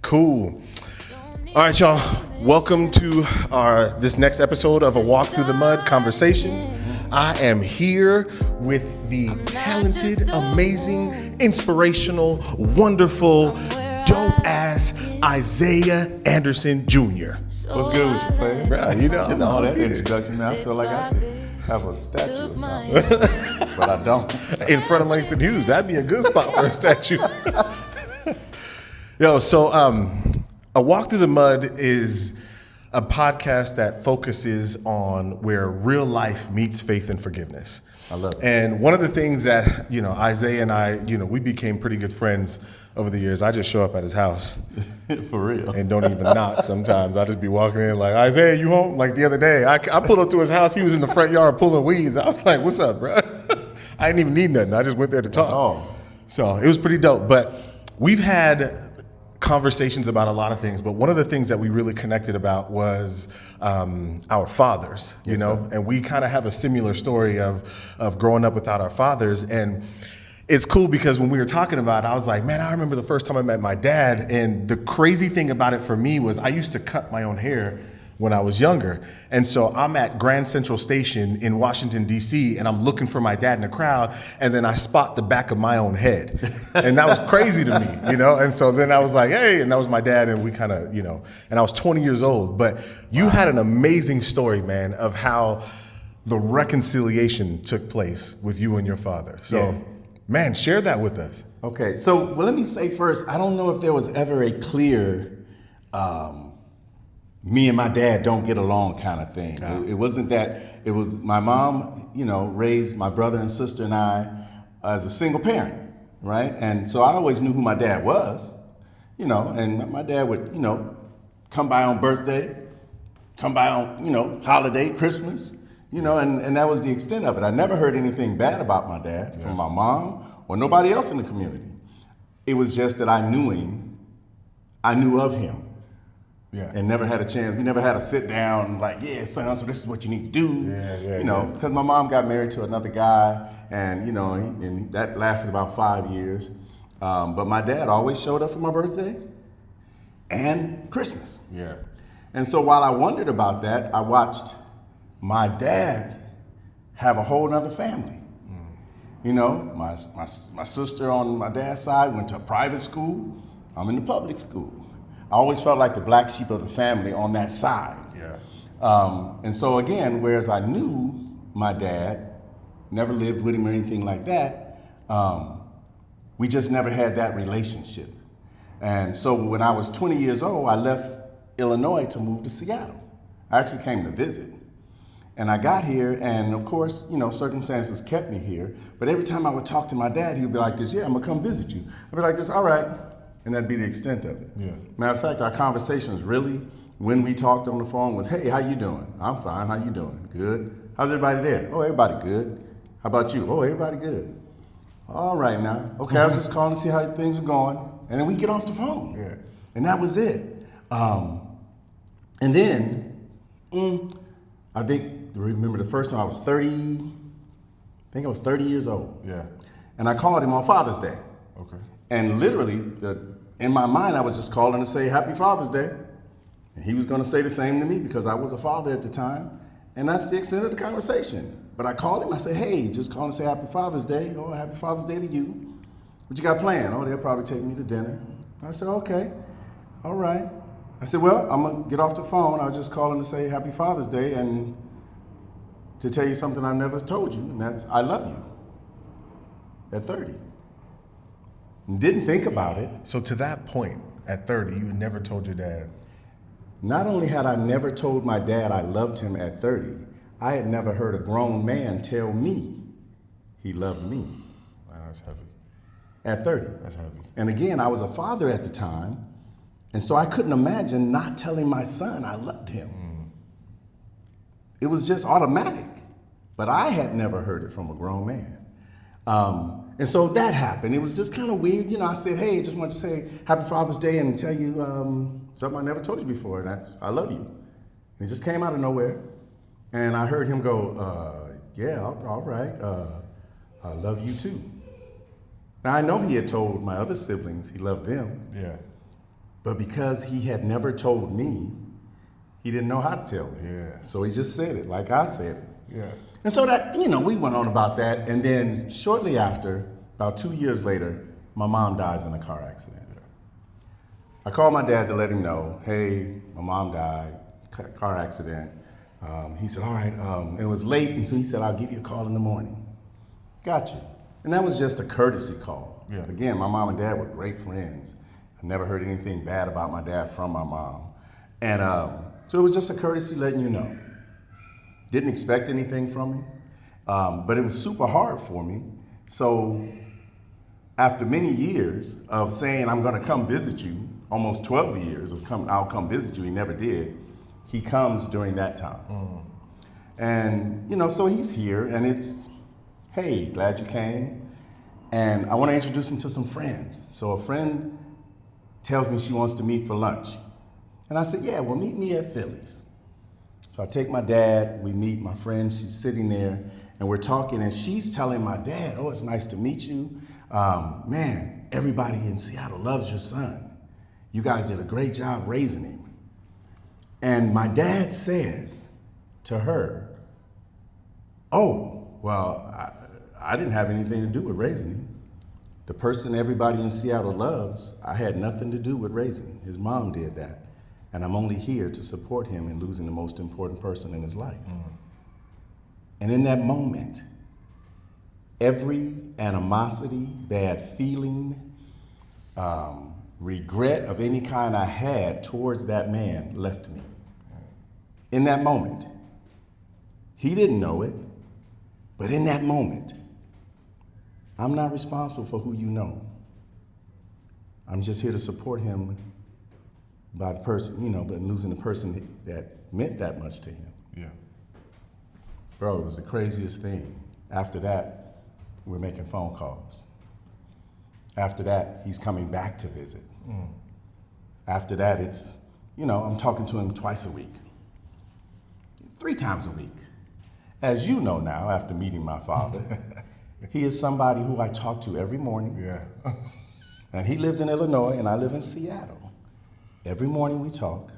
Cool. All right, y'all. Welcome to this next episode of A Walk Through the Mud Conversations. I am here with the talented, amazing, inspirational, wonderful, dope-ass Isaiah Anderson Jr. What's good with you, player? Bro, you know all that introduction, man. I feel like I should have a statue or something, but I don't. In front of Langston Hughes, that'd be a good spot for a statue. Yo, so A Walk Through the Mud is a podcast that focuses on where real life meets faith and forgiveness. I love it. And one of the things that, Isaiah and I, we became pretty good friends over the years. I just show up at his house. For real. And don't even knock sometimes. I just be walking in like, Isaiah, you home? Like the other day, I pulled up to his house. He was in the front yard pulling weeds. I was like, what's up, bro? I didn't even need nothing. I just went there to talk. That's all. So it was pretty dope. But we've had conversations about a lot of things, but one of the things that we really connected about was our fathers, you know, sir. and we kind of have a similar story of growing up without our fathers. And it's cool because when we were talking about it, I was like, man, I remember the first time I met my dad. And the crazy thing about it for me was I used to cut my own hair when I was younger. And so I'm at Grand Central Station in Washington, D.C., and I'm looking for my dad in the crowd, and then I spot the back of my own head. And that was crazy to me, And so then I was like, hey, and that was my dad, and we kind of, and I was 20 years old. But you had an amazing story, man, of how the reconciliation took place with you and your father. So, man, share that with us. Okay, so let me say first, I don't know if there was ever a clear me and my dad don't get along kind of thing. It wasn't that. It was my mom, raised my brother and sister and I as a single parent, right? And so I always knew who my dad was, and my dad would, come by on birthday, come by on, holiday, Christmas, and that was the extent of it. I never heard anything bad about my dad from my mom or nobody else in the community. It was just that I knew of him. Yeah. And never had a chance. We never had a sit down and like, yeah, son, so this is what you need to do. Because my mom got married to another guy, and and that lasted about 5 years. But my dad always showed up for my birthday and Christmas. Yeah. And so while I wondered about that, I watched my dad have a whole nother family. My sister on my dad's side went to a private school. I'm in the public school. I always felt like the black sheep of the family on that side. Yeah. And so again, whereas I knew my dad, never lived with him or anything like that, we just never had that relationship. And so when I was 20 years old, I left Illinois to move to Seattle. I actually came to visit. And I got here, and of course, circumstances kept me here. But every time I would talk to my dad, he would be like this, yeah, I'm gonna come visit you. I'd be like this, all right. And that'd be the extent of it. Yeah. Matter of fact, our conversations really, when we talked on the phone, was, hey, how you doing? I'm fine, how you doing? Good. How's everybody there? Oh, everybody good. How about you? Oh, everybody good. All right now. Okay, I was just calling to see how things are going. And then we get off the phone. Yeah. And that was it. And then, I remember the first time I was 30 years old. Yeah. And I called him on Father's Day. Okay. And literally, in my mind, I was just calling to say Happy Father's Day. And he was going to say the same to me because I was a father at the time. And that's the extent of the conversation. But I called him. I said, hey, just calling to say Happy Father's Day. Oh, Happy Father's Day to you. What you got planned? Oh, they'll probably take me to dinner. I said, okay. All right. I said, well, I'm going to get off the phone. I was just calling to say Happy Father's Day and to tell you something I never told you, and that's I love you at 30. Didn't think about it. So to that point, at 30, you never told your dad. Not only had I never told my dad I loved him at 30, I had never heard a grown man tell me he loved me. Wow, that's heavy. At 30. That's heavy. And again, I was a father at the time, and so I couldn't imagine not telling my son I loved him. It was just automatic, but I had never heard it from a grown man. And so that happened. It was just kind of weird. I said, hey, just wanted to say Happy Father's Day and tell you something I never told you before, and that's I love you. And it just came out of nowhere. And I heard him go, yeah, all right, I love you too. Now, I know he had told my other siblings he loved them. Yeah. But because he had never told me, he didn't know how to tell me. Yeah. So he just said it like I said it. Yeah. And so that, we went on about that. And then shortly after, about 2 years later, my mom dies in a car accident. I called my dad to let him know, hey, my mom died, car accident. He said, all right. It was late, and so he said, I'll give you a call in the morning. Got you. And that was just a courtesy call. Yeah. Again, my mom and dad were great friends. I never heard anything bad about my dad from my mom. And so it was just a courtesy letting you know. Didn't expect anything from me, but it was super hard for me. So after many years of saying, I'm gonna come visit you, almost 12 years of I'll come visit you, he never did. He comes during that time. And so he's here, and it's, hey, glad you came. And I wanna introduce him to some friends. So a friend tells me she wants to meet for lunch. And I said, yeah, well, meet me at Philly's. So I take my dad, we meet my friend, she's sitting there, and we're talking, and she's telling my dad, oh, it's nice to meet you. Man, everybody in Seattle loves your son. You guys did a great job raising him. And my dad says to her, oh, well, I didn't have anything to do with raising him. The person everybody in Seattle loves, I had nothing to do with raising. His mom did that. And I'm only here to support him in losing the most important person in his life. And in that moment, every animosity, bad feeling, regret of any kind I had towards that man left me. In that moment. He didn't know it, but in that moment, I'm not responsible for who you know. I'm just here to support him by the person, but losing the person that meant that much to him. Yeah. Bro, it was the craziest thing. After that, we're making phone calls. After that, he's coming back to visit. After that, it's, I'm talking to him twice a week, 3 times a week. As you know now, after meeting my father, he is somebody who I talk to every morning. Yeah. And he lives in Illinois, and I live in Seattle. Every morning we talk.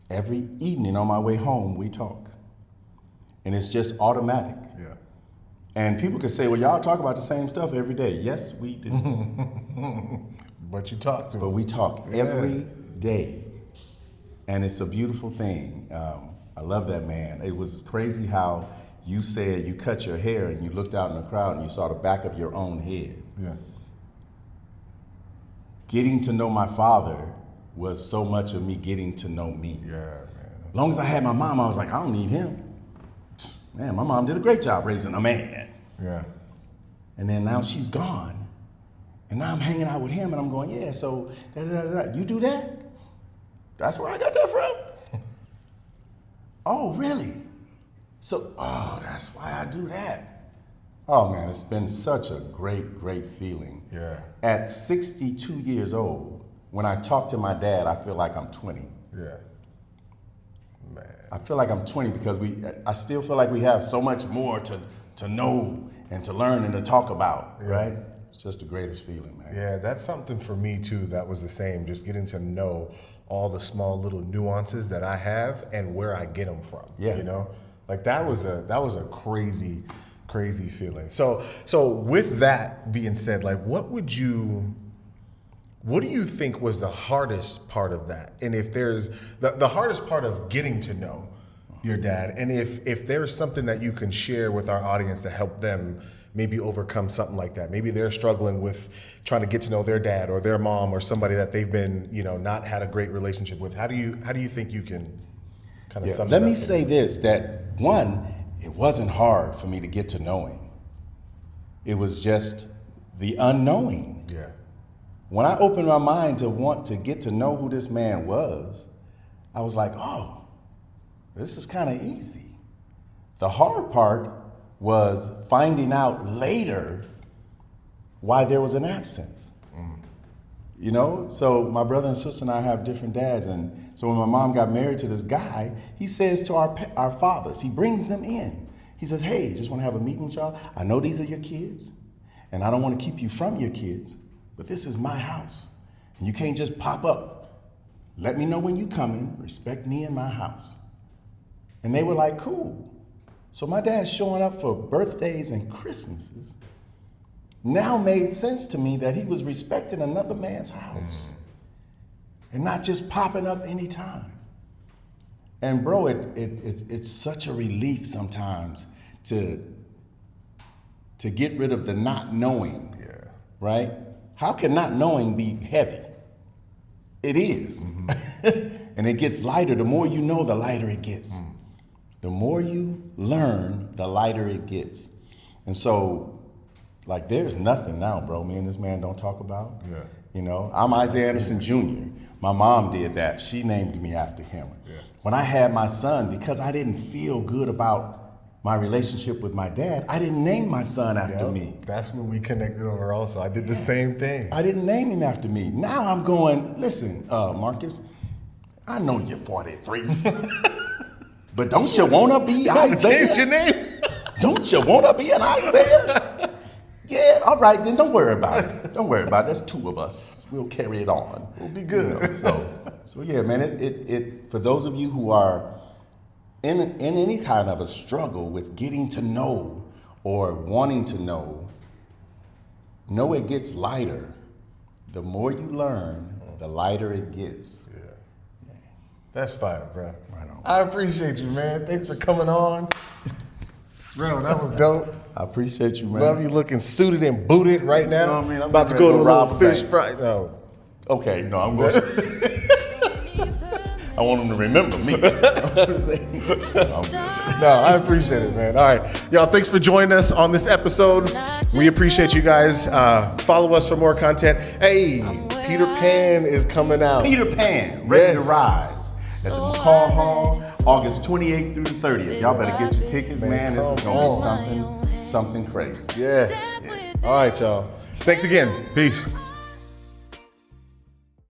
Every evening on my way home, we talk. And it's just automatic. Yeah. And people could say, well, y'all talk about the same stuff every day. Yes, we do. But you talk to But him. we talk every day. And it's a beautiful thing. I love that man. It was crazy how you said you cut your hair and you looked out in the crowd and you saw the back of your own head. Yeah. Getting to know my father was so much of me getting to know me. Yeah, man. As long as I had my mom, I was like, I don't need him. Man, my mom did a great job raising a man. Yeah. And then now she's gone. And now I'm hanging out with him and I'm going, yeah, so you do that? That's where I got that from? Oh, really? So, that's why I do that. Oh man, it's been such a great, great feeling. Yeah. At 62 years old, when I talk to my dad, I feel like I'm 20. Yeah. Man. I feel like I'm 20 because I still feel like we have so much more to know and to learn and to talk about, right? It's just the greatest feeling, man. Yeah, that's something for me too. That was the same. Just getting to know all the small little nuances that I have and where I get them from. Yeah. Like that was a crazy, crazy feeling. So with that being said, like what do you think was the hardest part of that? And if there's the hardest part of getting to know your dad, and if there's something that you can share with our audience to help them maybe overcome something like that. Maybe they're struggling with trying to get to know their dad or their mom or somebody that they've been, not had a great relationship with. How do you think you can kind of sum it up? Let me say this, that one, it wasn't hard for me to get to know him. It was just the unknowing. Yeah. When I opened my mind to want to get to know who this man was, I was like, oh, this is kind of easy. The hard part was finding out later why there was an absence. So my brother and sister and I have different dads, and so when my mom got married to this guy, he says to our fathers, he brings them in. He says, hey, just want to have a meeting with y'all. I know these are your kids, and I don't want to keep you from your kids, but this is my house. And you can't just pop up Let me know when you coming. Respect me in my house. And they were like, cool. So my dad showing up for birthdays and Christmases now made sense to me that he was respecting another man's house and not just popping up anytime. And bro, it's such a relief sometimes to get rid of the not knowing, right? How can not knowing be heavy? It is. And it gets lighter. The more you know, the lighter it gets. The more you learn, the lighter it gets. And so, like, there's nothing now, bro, me and this man don't talk about. Yeah. You know, I'm Isaiah Anderson Jr. My mom did that. She named me after him. Yeah. When I had my son, because I didn't feel good about my relationship with my dad, I didn't name my son after me. That's when we connected over also. I did the same thing. I didn't name him after me. Now I'm going, listen, Marcus, I know you're 43, but don't you want to be Isaiah? Change your name. Don't you want to be an Isaiah? Yeah, all right, then don't worry about it. Don't worry about it. There's two of us. We'll carry it on. We'll be good. You know, so yeah, man, it for those of you who are in any kind of a struggle with getting to know or wanting to know it gets lighter. The more you learn, the lighter it gets. Yeah. That's fire, bro. Right on. I appreciate you, man. Thanks for coming on. Bro, that was dope. I appreciate you, man. Love you looking suited and booted right now. You know what I mean? I'm about to getting go to ready a to little rob a fish bank. fry. No. Okay, no, I'm going to. I want them to remember me. No, I appreciate it, man. All right. Y'all, thanks for joining us on this episode. We appreciate you guys. Follow us for more content. Hey, Peter Pan is coming out. Peter Pan, Ready to Yes. Rise at the McCall Hall, August 28th through the 30th. Y'all better get your tickets, man. This is going to be something crazy. Yes. All right, y'all. Thanks again. Peace.